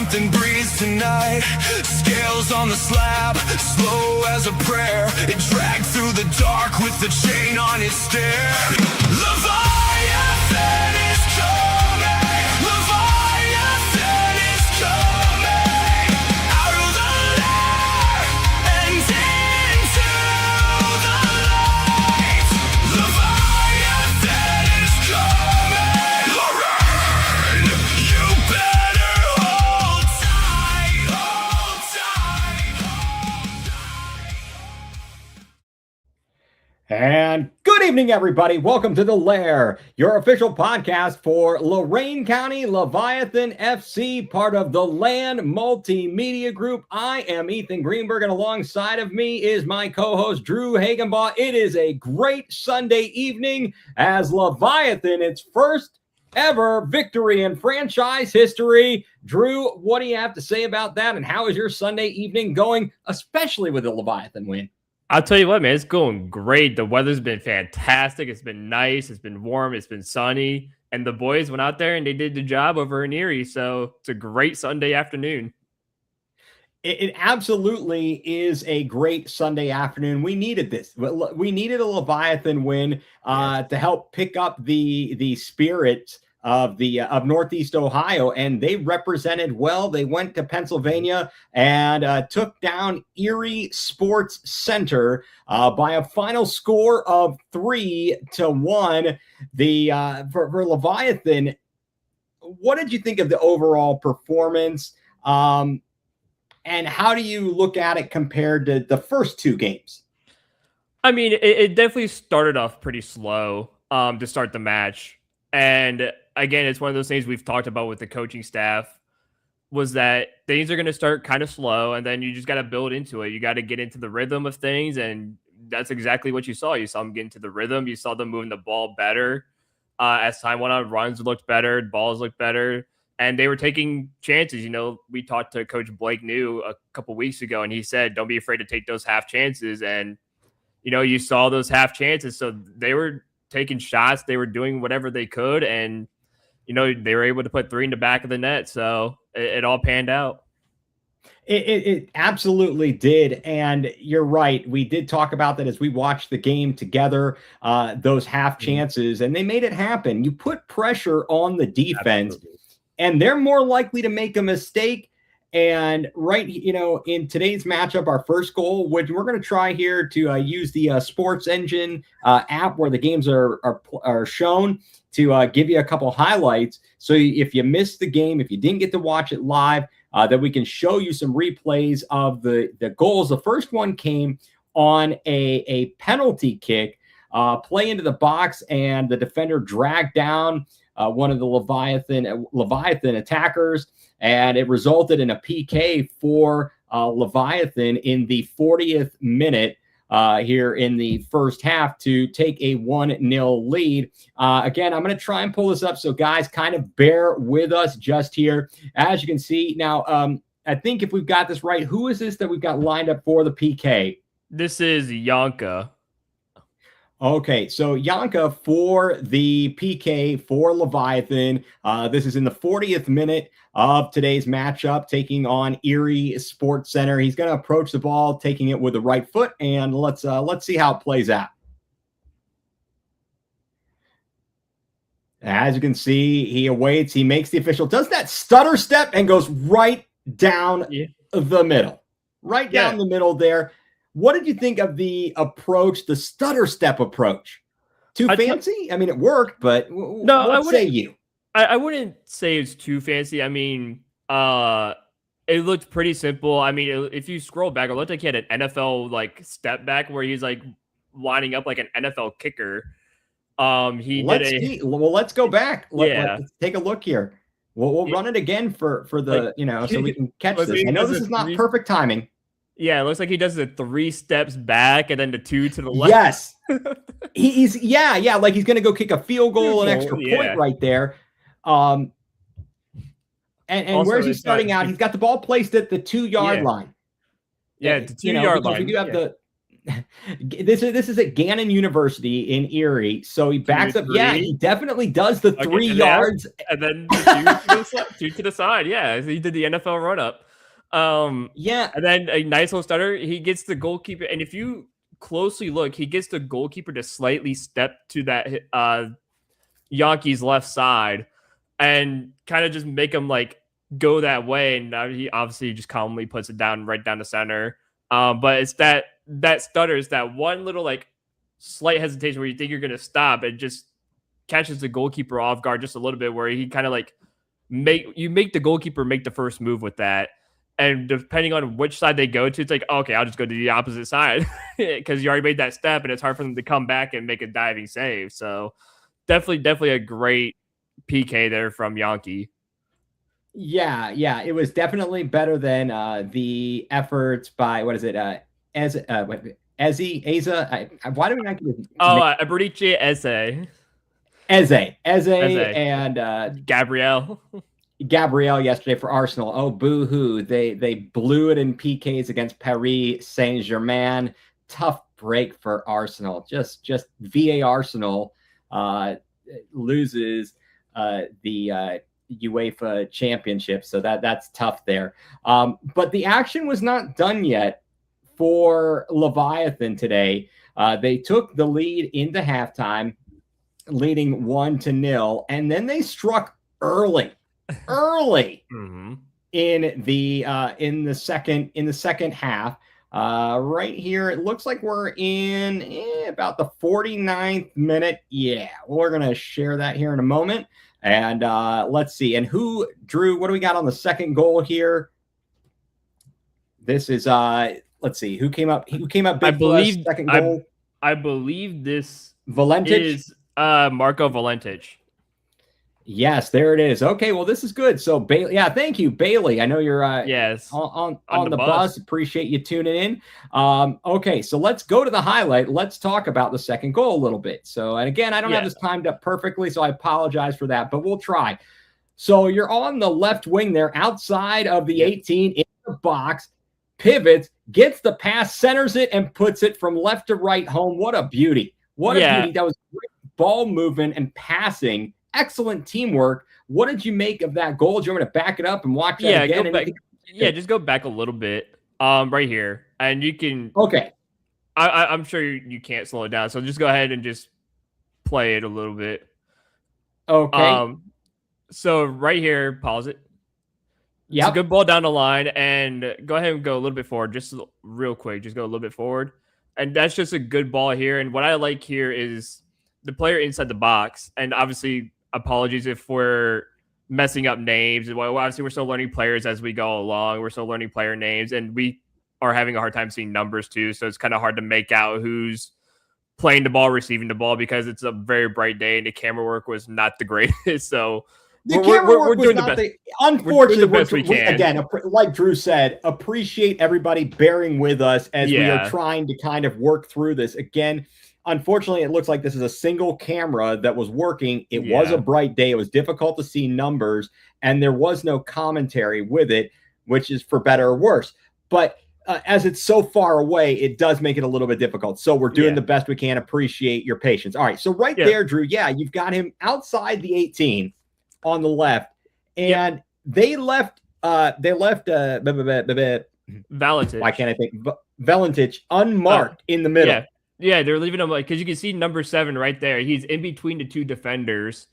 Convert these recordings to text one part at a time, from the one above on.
something breathes tonight. Scales on the slab, slow as a prayer. It dragged through the dark with the chain on its stare. Leviathan is coming. Leviathan is coming. Out of the lair and into the light. Leviathan is coming. Lorain, you better hold tight, hold tight, hold tight. And good evening, everybody. Welcome to The Lair, your official podcast for Lorain County Leviathan FC, part of the Land Multimedia Group. I am Ethan Greenberg, and alongside of me is my co-host, Drew Hagenbaugh. It is a great Sunday evening as Leviathan, its first ever victory in franchise history. Drew, what do you have to say about that, and how is your Sunday evening going, especially with the Leviathan win? I'll tell you what, man, it's going great. The weather's been fantastic. It's been nice. It's been warm. It's been sunny. And the boys went out there and they did the job over in Erie. So it's a great Sunday afternoon. It absolutely is a great Sunday afternoon. We needed this. We needed a Leviathan win to help pick up the spirit of Northeast Ohio, and they represented well. They went to Pennsylvania and took down Erie Sports Center by a final score of 3-1. For Leviathan, what did you think of the overall performance? And how do you look at it compared to the first two games? I mean, it definitely started off pretty slow to start the match. And again, it's one of those things we've talked about with the coaching staff, was that things are going to start kind of slow, and then you just got to build into it. You got to get into the rhythm of things, and that's exactly what you saw. You saw them get into the rhythm. You saw them moving the ball better. As time went on, runs looked better, balls looked better, and they were taking chances. You know, we talked to Coach Blake New a couple weeks ago, and he said, don't be afraid to take those half chances. And, you know, you saw those half chances. So they were taking shots. They were doing whatever they could, and you know, they were able to put three in the back of the net. So it all panned out. It absolutely did. And you're right. We did talk about that as we watched the game together, those half chances, and they made it happen. You put pressure on the defense, and they're more likely to make a mistake. And you know, in today's matchup, our first goal, which we're going to try here to use the Sports Engine app where the games are shown, to give you a couple highlights. So if you missed the game, if you didn't get to watch it live, that we can show you some replays of the goals. The first one came on a penalty kick, play into the box, and the defender dragged down one of the Leviathan attackers, and it resulted in a PK for Leviathan in the 40th minute here in the first half to take a 1-0 lead. Again, I'm going to try and pull this up, so guys, kind of bear with us just here. As you can see now, I think if we've got this right, who is this that we've got lined up for the PK? This is Yanka. Okay, so Yanka for the PK for Leviathan. This is in the 40th minute of today's matchup, taking on Erie Sports Center. He's going to approach the ball, taking it with the right foot, and let's see how it plays out. As you can see, he awaits. He makes the official, does that stutter step, and goes right down the middle. Right down the middle there. What did you think of the approach, the stutter step approach? Too fancy? I mean, it worked, but no, what say you? I wouldn't say it's too fancy. I mean, it looked pretty simple. I mean, if you scroll back, it looked like he had an NFL like step back where he's like lining up like an NFL kicker. Let's go back. Let's take a look here. We'll run it again for the so we can catch this. I know this is not perfect timing. Yeah, it looks like he does the 3 steps back and then the 2 to the left. Yes. he's like he's gonna go kick a field goal, an extra point right there. And where's he starting out? He's got the ball placed at the 2-yard line. Yeah, the 2-yard line. We do have This is at Gannon University in Erie. So he backs up. Yeah, he definitely does the 3 yards. And then the two to the side. Yeah, he did the NFL run up. Yeah. And then a nice little stutter. He gets the goalkeeper. And if you closely look, he gets the goalkeeper to slightly step to that Yankees left side and kind of just make him like go that way. And he obviously just calmly puts it down right down the center. But it's that stutter is that one little like slight hesitation where you think you're going to stop and just catches the goalkeeper off guard just a little bit, where he kind of like make the goalkeeper make the first move with that. And depending on which side they go to, it's like, okay, I'll just go to the opposite side because you already made that step and it's hard for them to come back and make a diving save. So definitely a great PK there from Yankee. Yeah, it was definitely better than the efforts by Eza. Why do we not get his Abrudice Eze and Gabriel yesterday for Arsenal. Oh, boo-hoo. They blew it in PKs against Paris Saint-Germain. Tough break for Arsenal. Just VA Arsenal loses the UEFA Championship, so that's tough there. But the action was not done yet for Leviathan today. They took the lead into halftime, leading 1-0, and then they struck early mm-hmm. in the second half. Right here, it looks like we're in about the 49th minute. Yeah, we're gonna share that here in a moment. And let's see. And Drew, what do we got on the second goal here? This is let's see. Who came up big for us, second goal? I believe this Valentich is Marco Valentich. Yes, there it is. Okay, well, this is good. So Bailey, yeah, thank you, Bailey. I know you're yes on the bus. Appreciate you tuning in. Okay, so let's go to the highlight. Let's talk about the second goal a little bit. So, and again, I don't have this timed up perfectly, so I apologize for that, but we'll try. So you're on the left wing there, outside of the 18 in the box, pivots, gets the pass, centers it, and puts it from left to right home. What a beauty! What a beauty! That was great ball movement and passing. Excellent teamwork. What did you make of that goal? Do you want me to back it up and watch that again? Go back. Just go back a little bit. Right here, and you can. Okay. I'm sure you can't slow it down, so just go ahead and just play it a little bit. Okay. So right here, pause it. Yeah. It's a good ball down the line, and go ahead and go a little bit forward, just real quick. Just go a little bit forward, and that's just a good ball here. And what I like here is the player inside the box, and obviously. Apologies if we're messing up names. Well, obviously, we're still learning players as we go along. We're still learning player names, and we are having a hard time seeing numbers too. So it's kind of hard to make out who's playing the ball, receiving the ball, because it's a very bright day and the camera work was not the greatest. So we're doing the best. Unfortunately, we're doing the best we can. Again, like Drew said, appreciate everybody bearing with us as we are trying to kind of work through this. Again, unfortunately, it looks like this is a single camera that was working. It was a bright day. It was difficult to see numbers, and there was no commentary with it, which is for better or worse. But as it's so far away, it does make it a little bit difficult. So we're doing the best we can. Appreciate your patience. All right. So there, Drew, you've got him outside the 18 on the left, and they left Valentich. Why can't I think? Valentich unmarked in the middle. Yeah, they're leaving him because you can see number 7 right there. He's in between the two defenders,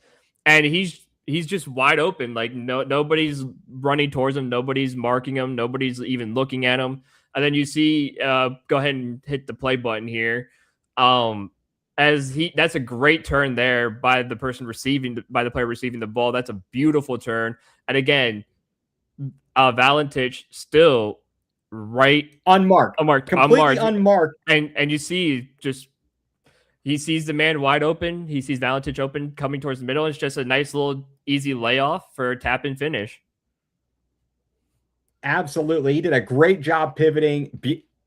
and he's just wide open. Like nobody's running towards him, nobody's marking him, nobody's even looking at him. And then you see, go ahead and hit the play button here. That's a great turn there by the player receiving the ball. That's a beautiful turn. And again, Valentich still. Right, unmarked, completely unmarked, and you see he sees the man wide open. He sees Valentich open coming towards the middle. It's just a nice little easy layoff for a tap and finish. Absolutely, he did a great job pivoting.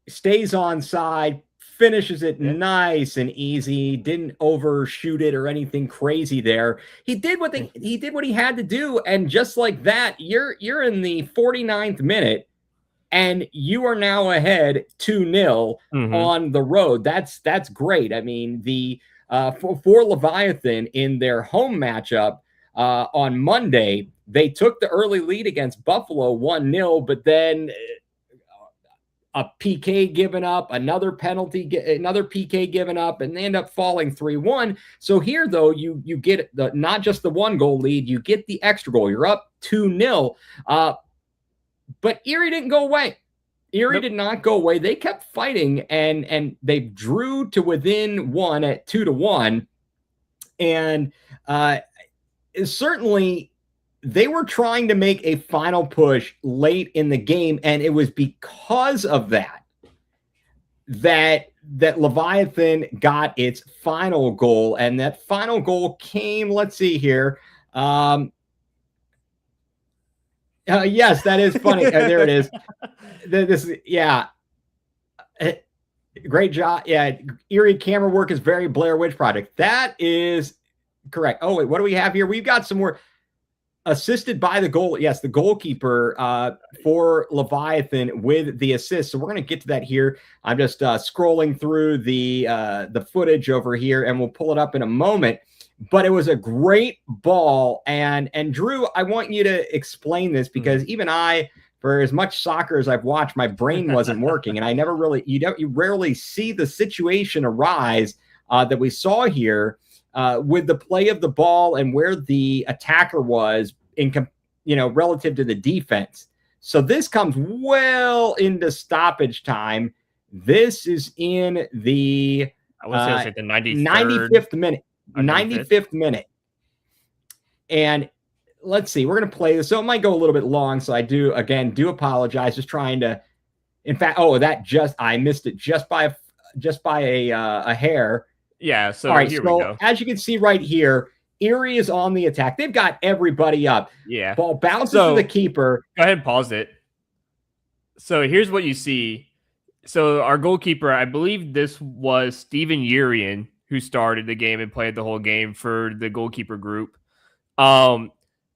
Stays on side, finishes it nice and easy. Didn't overshoot it or anything crazy there. He did what he had to do, and just like that, you're in the 49th minute. and you are now ahead 2-0 on the road. That's great. I mean, the for Leviathan in their home matchup on Monday, they took the early lead against Buffalo 1-0, but then a PK given up, another penalty, another PK given up, and they end up falling 3-1. So here, though, you get not just the 1-goal lead, you get the extra goal. You're up 2-0. But Erie didn't go away. Erie did not go away. They kept fighting, and they drew to within 1 at 2-1. And certainly they were trying to make a final push late in the game, and it was because of that Leviathan got its final goal, and that final goal came, let's see here. Yes, that is funny. There it is. Great job. Yeah, Erie camera work is very Blair Witch Project. That is correct. Oh, wait, what do we have here? We've got some more. Assisted by the goal. Yes, the goalkeeper for Leviathan with the assist. So we're going to get to that here. I'm just scrolling through the footage over here, and we'll pull it up in a moment. But it was a great ball. And Drew, I want you to explain this, because even I, for as much soccer as I've watched, my brain wasn't working, and I never really, you rarely see the situation arise that we saw here. With the play of the ball and where the attacker was relative to the defense. So this comes well into stoppage time. This is in the I would say the 95th minute. 95th minute. And let's see, we're going to play this. So it might go a little bit long. So I do apologize. Just trying to, in fact, I missed it just by a hair. Yeah, so all right, here we go. As you can see right here, Erie is on the attack. They've got everybody up. Yeah. Ball bounces to the keeper. Go ahead and pause it. So here's what you see. So our goalkeeper, I believe this was Steven Urian, who started the game and played the whole game for the goalkeeper group. And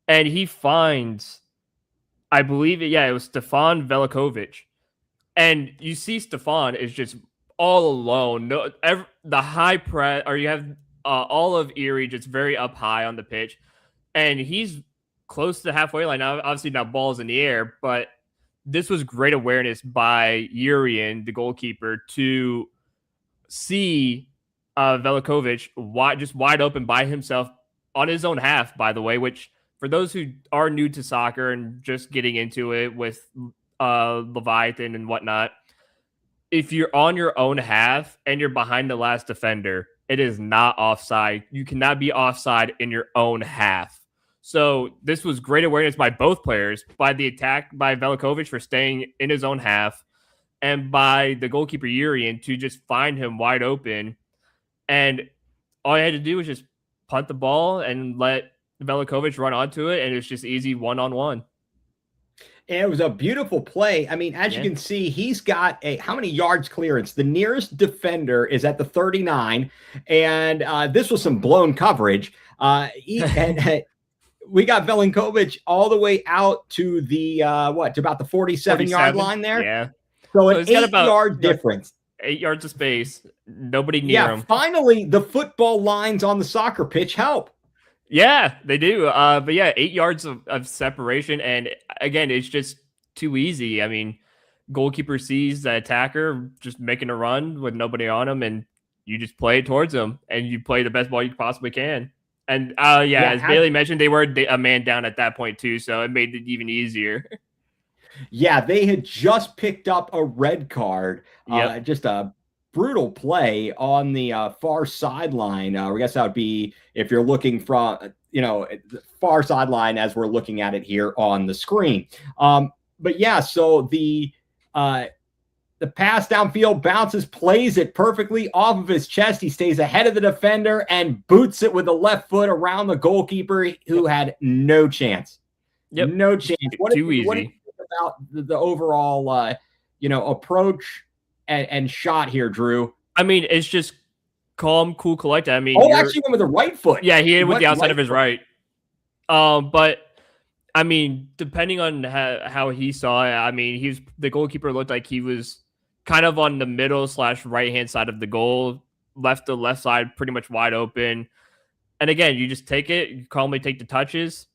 he finds, I believe it was Stefan Velikovic. And you see Stefan is just all alone. The high press, or you have all of Erie just very up high on the pitch, and he's close to the halfway line. Now, obviously, now ball's in the air, but this was great awareness by Urian, the goalkeeper, to see Velikovic wide open by himself on his own half, by the way, which for those who are new to soccer and just getting into it with Leviathan and whatnot, if you're on your own half and you're behind the last defender, it is not offside. You cannot be offside in your own half. So this was great awareness by both players, by the attack by Velikovic for staying in his own half, and by the goalkeeper Urian to just find him wide open. And all you had to do was just punt the ball and let Velikovic run onto it, and it's just easy one-on-one. And it was a beautiful play. I mean, as you can see, he's got how many yards clearance? The nearest defender is at the 39, and this was some blown coverage. We got Velikovic all the way out to the to about the 47-yard line there. Yeah. So an 8-yard difference. 8 yards of space. Nobody near him. Finally, the football lines on the soccer pitch help. Yeah, they do. But yeah, 8 yards of separation. And again, it's just too easy. I mean, goalkeeper sees the attacker just making a run with nobody on him, and you just play it towards him, and you play the best ball you possibly can. And as Bailey mentioned, they were a man down at that point too, so it made it even easier. Yeah, they had just picked up a red card. Just a brutal play on the far sideline. I guess that would be if you're looking from, far sideline as we're looking at it here on the screen. But yeah, so the pass downfield bounces, plays it perfectly off of his chest. He stays ahead of the defender and boots it with the left foot around the goalkeeper, who had no chance. No chance. Too easy. What do you think about the overall, approach and shot here, Drew? I mean, it's just calm, cool, collected. I mean, actually went with the right foot. Yeah, he hit with the outside of his right. But I mean, depending on how he saw it, I mean, the goalkeeper looked like he was kind of on the middle / right hand side of the goal, left the left side pretty much wide open. And again, you just take it, you calmly take the touches,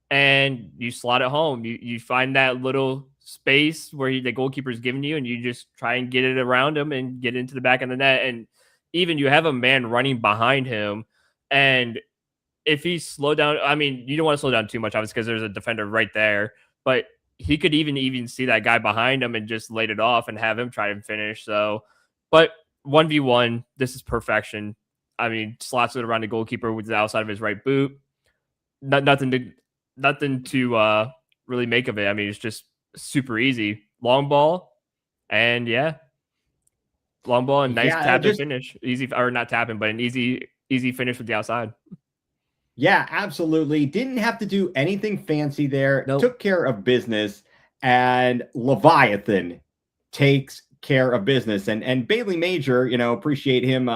and you slot it home. You find that little space where the goalkeeper's giving you, and you just try and get it around him and get into the back of the net. And even you have a man running behind him, and if he slowed down, I mean, you don't want to slow down too much, obviously, because there's a defender right there. But he could even see that guy behind him and just laid it off and have him try and finish. So, but 1v1, this is perfection. I mean, slots it around the goalkeeper with the outside of his right boot. Nothing to really make of it. I mean, it's just super easy. Long ball, and long ball and nice tap and finish. Easy, or not tapping, but an easy finish with the outside. Yeah, absolutely. Didn't have to do anything fancy there. Nope. Took care of business, and Leviathan takes care of business. And Bailey Major, appreciate him.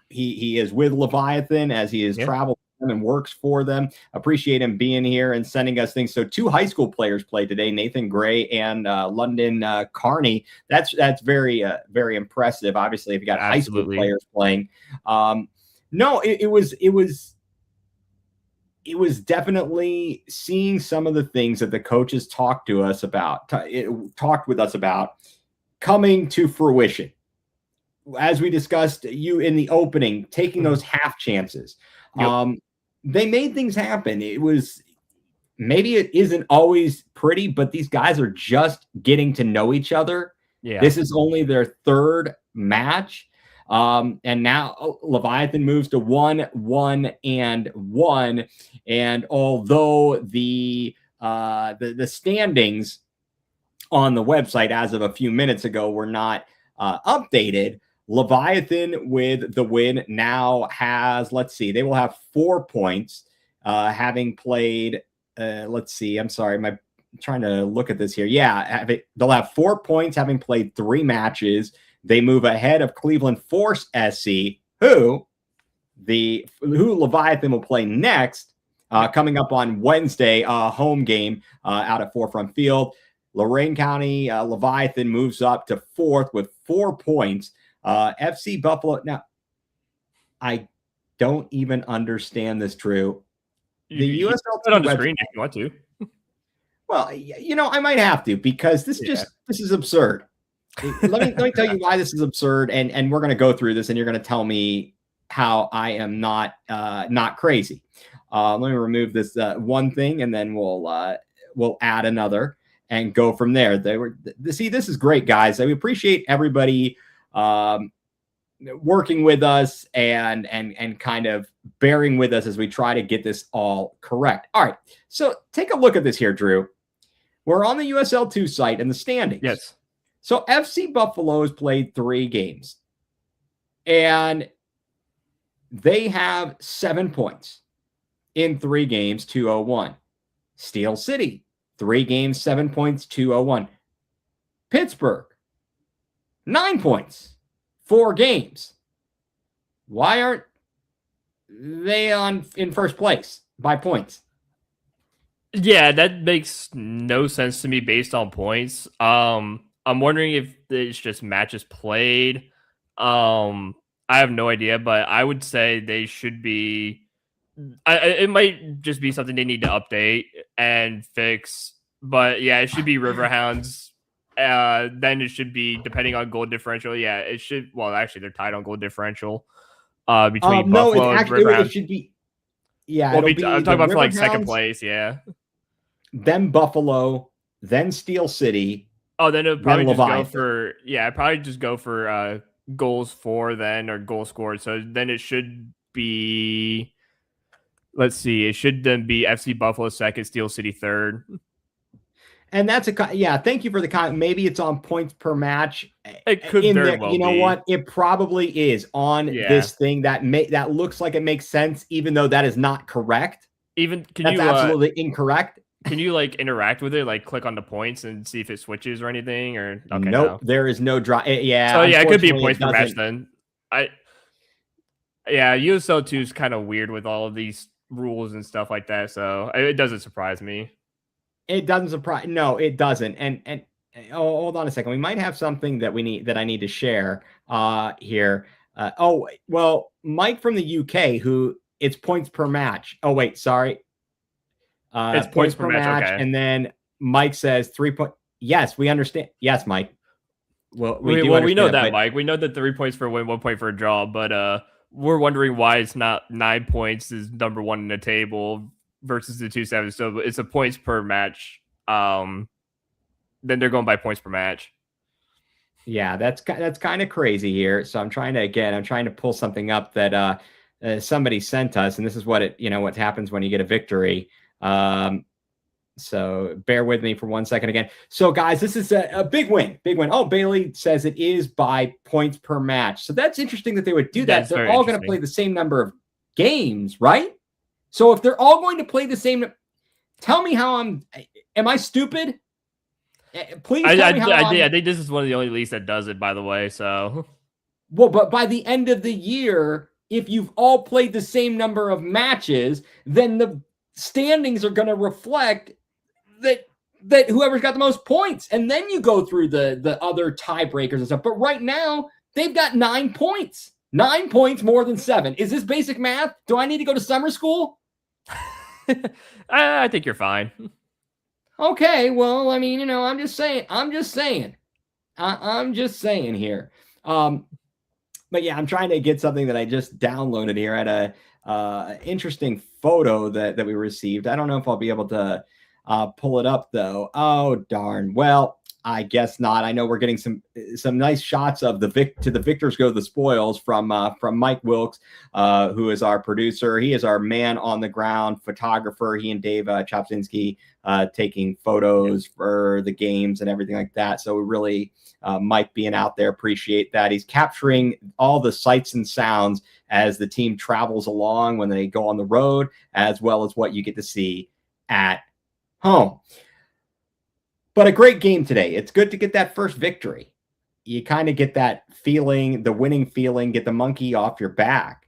He is with Leviathan as he has traveled and works for them. Appreciate him being here and sending us things. So 2 high school players played today, Nathan Gray and London Carney. That's very very impressive. Obviously, if you got high school players playing, no, it was definitely seeing some of the things that the coaches talked with us about coming to fruition. As we discussed, you in the opening, taking those half chances. Yep. They made things happen. Maybe it isn't always pretty, but these guys are just getting to know each other. Yeah. This is only their 3rd match. And now Leviathan moves to 1-1-1. And although the standings on the website as of a few minutes ago were not updated, Leviathan with the win now has, let's see, they will have 4 points, having played, let's see, I'm sorry, I'm trying to look at this here. Yeah, they'll have 4 points having played 3 matches. They move ahead of Cleveland Force SC, who Leviathan will play next, coming up on Wednesday, home game out at Forefront Field. Lorain County Leviathan moves up to 4th with 4 points. FC Buffalo. Now, I don't even understand this, Drew. The USL put on the screen if you want to. Well, I might have to, because this is absurd. let me tell you why this is absurd, and we're going to go through this, and you're going to tell me how I am not crazy. Let me remove this one thing, and then we'll add another and go from there. This is great, guys. We appreciate everybody working with us and kind of bearing with us as we try to get this all correct. All right, so take a look at this here, Drew. We're on the USL2 site and the standings. Yes. So FC Buffalo has played 3 games, and they have 7 points in 3 games, 201. Steel City, 3 games, 7 points, 201. Pittsburgh, 9 points, 4 games. Why aren't they in first place by points? Yeah, that makes no sense to me based on points. I'm wondering if it's just matches played. I have no idea, but I would say they should be. It might just be something they need to update and fix. But yeah, it should be Riverhounds. Then it should be, depending on goal differential. Yeah, it should. Well, actually, they're tied on goal differential between Buffalo and Riverhounds. It should be. Yeah, I'm talking about for like second place. Yeah. Then Buffalo, then Steel City. Oh, then it'll probably just go for goals for then, or goal scored. So then it should be, let's see, it should then be FC Buffalo 2nd, Steel City 3rd. And that's thank you for the comment. Maybe it's on points per match. It could very well be. You know what? It probably is on this thing that looks like it makes sense, even though that is not correct. That's absolutely incorrect. Can you interact with it, click on the points and see if it switches or anything? Or okay, nope, no. There is no draw. Yeah, so yeah, it could be a points per match then. USL 2 is kind of weird with all of these rules and stuff like that. So it doesn't surprise me. It doesn't surprise. No, it doesn't. And oh, hold on a second. We might have something that I need to share here. Well, Mike from the UK, who it's points per match. Oh, wait, sorry. It's Points per match. Okay. And then Mike says 3 point. Yes, we understand. Yes, Mike. Well, we know that, but, Mike. We know that 3 points for a win, 1 point for a draw, but we're wondering why it's not 9 points is number one in the table versus the 2-7. So it's a points per match. Then they're going by points per match. Yeah, that's kind of crazy here. So I'm trying to pull something up that somebody sent us, and this is what what happens when you get a victory. So bear with me for 1 second again. So guys, this is a big win. Oh, Bailey says it is by points per match. So that's interesting that they would do that. They're all going to play the same number of games, right? So if they're all going to play the same, tell me how am I stupid? Please tell me how I think this is one of the only leagues that does it, by the way. So, well, but by the end of the year, if you've all played the same number of matches, then the standings are going to reflect that whoever's got the most points, and then you go through the other tiebreakers and stuff. But right now, they've got 9 points. 9 points more than 7. Is this basic math? Do I need to go to summer school? I think you're fine. Okay, well, I mean, I'm just saying here. But yeah, I'm trying to get something that I just downloaded here at a interesting photo that we received. I don't know if I'll be able to pull it up though. Oh darn. Well, I guess not. I know we're getting some nice shots of the victors go the spoils from Mike Wilkes, who is our producer. He is our man on the ground photographer. He and Dave Chopsinski taking photos for the games and everything like that. So we really Mike being out there, appreciate that. He's capturing all the sights and sounds as the team travels along when they go on the road, as well as what you get to see at home. But a great game today. It's good to get that first victory. You kind of get that feeling, the winning feeling, get the monkey off your back.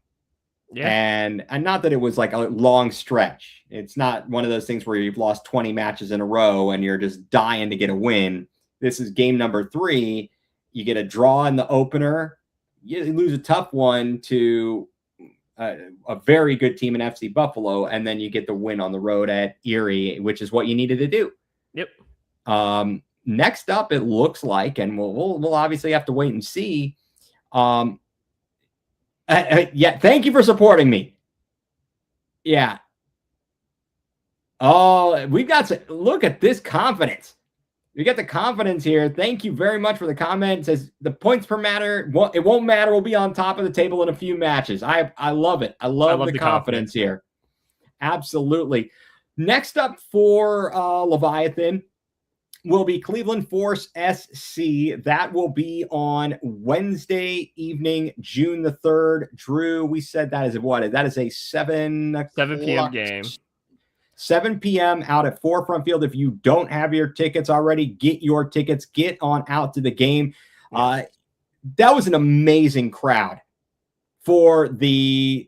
Yeah. And not that it was like a long stretch. It's not one of those things where you've lost 20 matches in a row and you're just dying to get a win. This is game number 3. You get a draw in the opener. You lose a tough one to a very good team in FC Buffalo, and then you get the win on the road at Erie, which is what you needed to do. Yep. Next up, it looks like, and we'll obviously have to wait and see. Yeah, thank you for supporting me. Yeah. Oh, we've got to look at this confidence. We got the confidence here. Thank you very much for the comment. It says the points per matter. It won't matter. We'll be on top of the table in a few matches. I love it. I love the confidence here. Absolutely. Next up for Leviathan will be Cleveland Force SC. That will be on Wednesday evening, June the 3rd. Drew, we said that is what? That is a 7 p.m. game. 7 p.m. out at Forefront Field. If you don't have your tickets already, get your tickets. Get on out to the game. That was an amazing crowd for the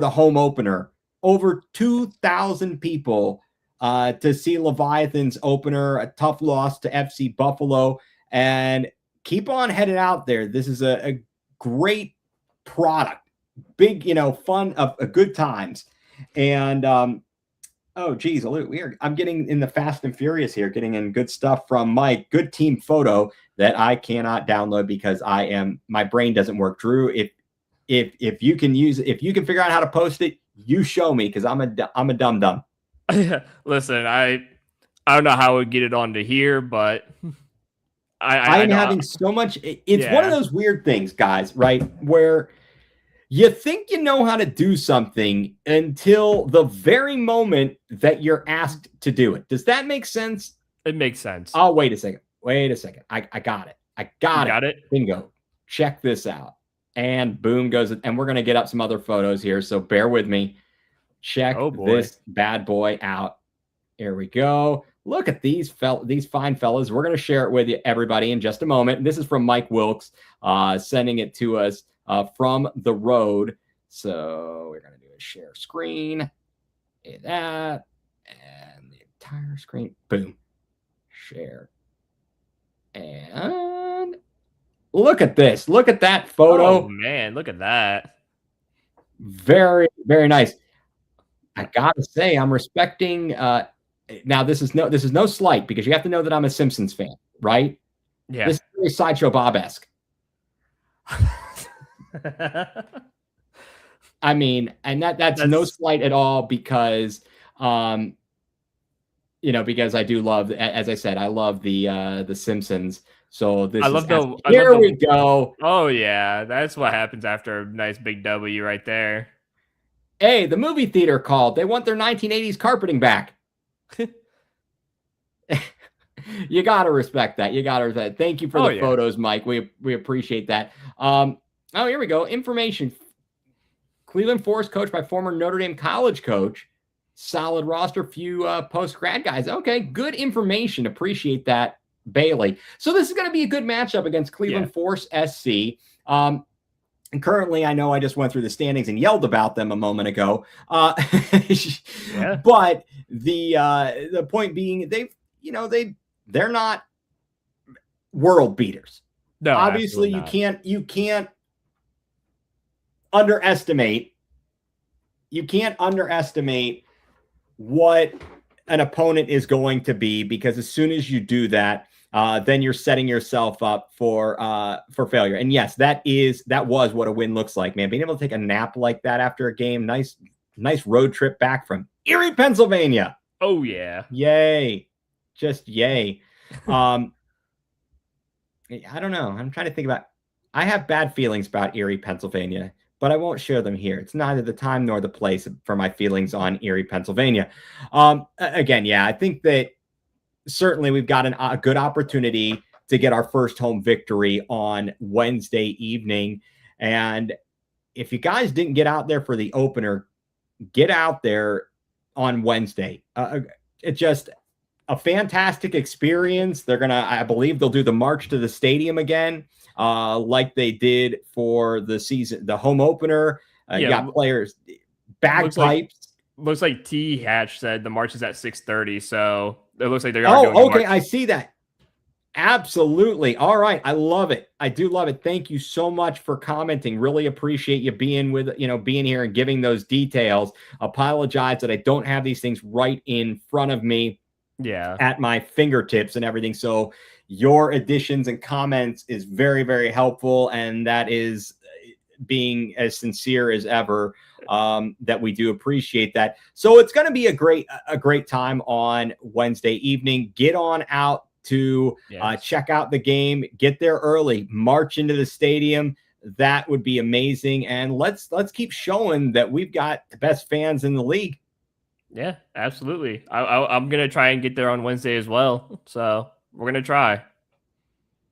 home opener. Over 2,000 people to see Leviathan's opener, a tough loss to FC Buffalo, and keep on headed out there. This is a great product, big, fun, good times. And oh geez, I'm getting in the Fast and Furious here, getting in good stuff from Mike. Good team photo that I cannot download because my brain doesn't work. Drew, if you can figure out how to post it, you show me, because I'm a dum-dum. Listen, I don't know how I would get it onto here, but I'm having so much. It's one of those weird things, guys, right? Where you think you know how to do something until the very moment that you're asked to do it. Does that make sense? It makes sense. Oh, wait a second. I got it. Got it. Bingo. Check this out. And boom goes. And we're going to get up some other photos here, so bear with me. Check this bad boy out. Here we go. Look at these fine fellas. We're going to share it with you, everybody, in just a moment. This is from Mike Wilkes, sending it to us from the road. So we're going to do a share screen. That and the entire screen. Boom. Share. And look at this. Look at that photo. Oh man, look at that. Very, very nice. I gotta say, I'm respecting. Now, this is no slight, because you have to know that I'm a Simpsons fan, right? Yeah. This is very Sideshow Bob-esque. I mean, and that's no slight at all, because because I do love, as I said, I love the Simpsons. So this here we go. Oh yeah, that's what happens after a nice big W right there. Hey, the movie theater called. They want their 1980s carpeting back. You gotta respect that. You gotta respect that. Thank you for the photos, Mike. We appreciate that. Here we go. Information. Cleveland Forest coached by former Notre Dame college coach. Solid roster, few post-grad guys. Okay, good information. Appreciate that, Bailey. So this is going to be a good matchup against Cleveland Forest SC. And currently, I know I just went through the standings and yelled about them a moment ago. But the point being, they're not world beaters. No, obviously you can't underestimate. You can't underestimate what an opponent is going to be, because as soon as you do that, then you're setting yourself up for failure. And yes, that was what a win looks like, man. Being able to take a nap like that after a game, nice road trip back from Erie, Pennsylvania. Oh yeah, yay, just yay. I don't know. I'm trying to think about. I have bad feelings about Erie, Pennsylvania, but I won't share them here. It's neither the time nor the place for my feelings on Erie, Pennsylvania. Again, yeah, I think that certainly we've got a good opportunity to get our first home victory on Wednesday evening. And if you guys didn't get out there for the opener, get out there on Wednesday. It's just a fantastic experience. I believe they'll do the march to the stadium again, like they did for the home opener. You got players, bagpipes. Looks like T Hatch said the march is at 6:30, so it looks like they are. Oh, okay, I see that. Absolutely. All right, I love it. I do love it. Thank you so much for commenting. Really appreciate you being here and giving those details. Apologize that I don't have these things right in front of me. Yeah, at my fingertips and everything. So your additions and comments is very, very helpful, and that is being as sincere as ever. That we do appreciate that. So it's going to be a great time on Wednesday evening. Get on out to check out the game. Get there early. March into the stadium. That would be amazing. And let's keep showing that we've got the best fans in the league. Yeah, absolutely. I'm going to try and get there on Wednesday as well. So we're going to try.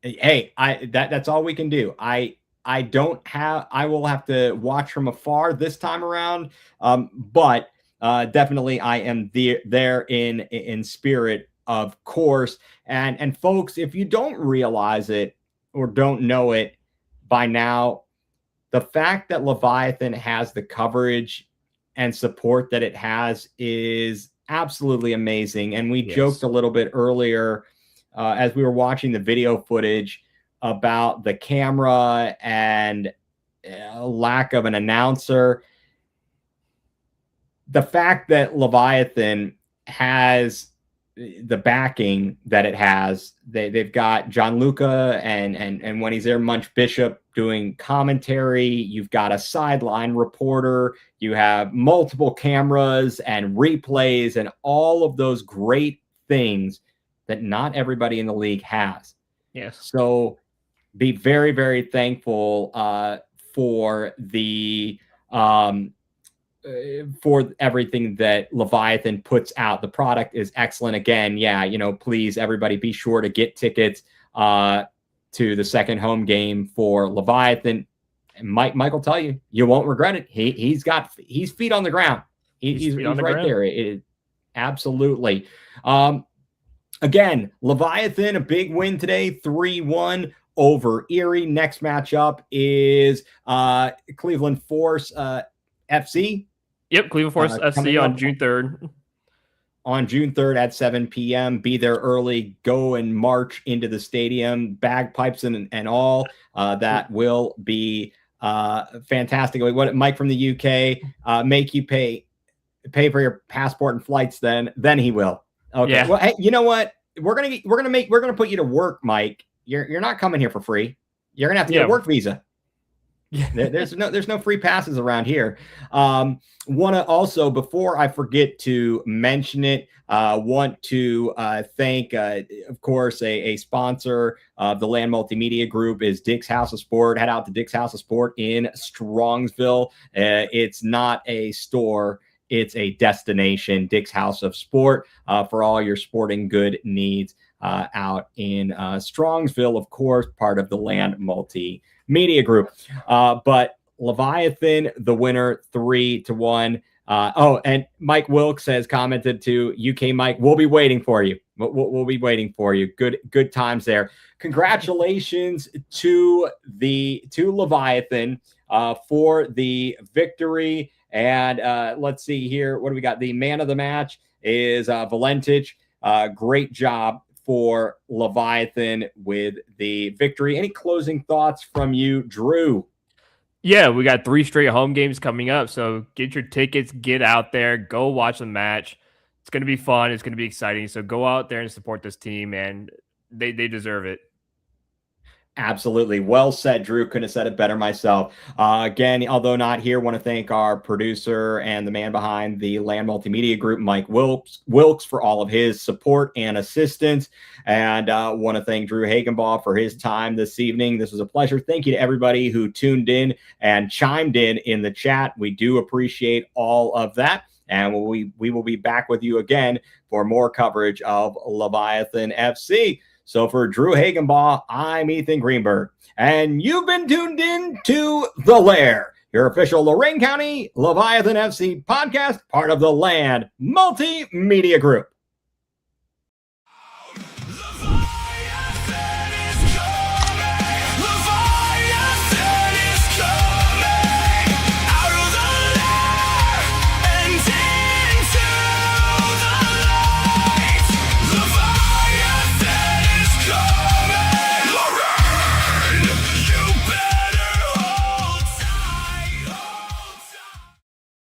Hey, that's all we can do. I will have to watch from afar this time around. But definitely I am there in spirit, of course. And folks, if you don't realize it or don't know it by now, the fact that Leviathan has the coverage and support that it has is absolutely amazing. And we joked a little bit earlier as we were watching the video footage about the camera and lack of an announcer. The fact that Leviathan has the backing that it has, they've got Gianluca and when he's there, Munch Bishop doing commentary. You've got a sideline reporter. You have multiple cameras and replays and all of those great things that not everybody in the league has. Yes. So be very, very thankful for the for everything that Leviathan puts out. The product is excellent. Again, please, everybody, be sure to get tickets to the second home game for Leviathan. And Mike will tell you, you won't regret it. He's feet on the ground. He's right there. Absolutely. Again, Leviathan, a big win today, 3-1 over Erie. Next matchup is Cleveland Force FC. Yep, Cleveland Forest FC on June 3rd. On June 3rd at 7 p.m. Be there early. Go and march into the stadium, bagpipes and all. That will be fantastic. What Mike from the UK make you pay for your passport and flights? Then he will. Okay. Yeah. Well, hey, you know what? We're gonna put you to work, Mike. You're not coming here for free. You're gonna have to get a work visa. There's no free passes around here. Want to also, before I forget to mention it, want to thank, of course, a sponsor of the Land Multimedia Group is Dick's House of Sport. Head out to Dick's House of Sport in Strongsville. It's not a store. It's a destination, Dick's House of Sport, for all your sporting good needs out in Strongsville, of course, part of the Land Multimedia Group. But Leviathan, the winner, 3-1. And Mike Wilkes has commented to UK Mike, we'll be waiting for you. We'll be waiting for you. Good times there. Congratulations to Leviathan for the victory. And let's see here. What do we got? The man of the match is Valentich. Great job for Leviathan with the victory. Any closing thoughts from you, Drew? Yeah, we got 3 straight home games coming up. So get your tickets, get out there, go watch the match. It's going to be fun. It's going to be exciting. So go out there and support this team, and they deserve it. Absolutely. Well said, Drew. Couldn't have said it better myself. Again, although not here, want to thank our producer and the man behind the Land Multimedia Group, Mike Wilkes, for all of his support and assistance. And want to thank Drew Hagenbaugh for his time this evening. This was a pleasure. Thank you to everybody who tuned in and chimed in the chat. We do appreciate all of that. And we will be back with you again for more coverage of Leviathan FC. So for Drew Hagenbaugh, I'm Ethan Greenberg, and you've been tuned in to The Lair, your official Lorain County Leviathan FC podcast, part of the Land Multimedia Group.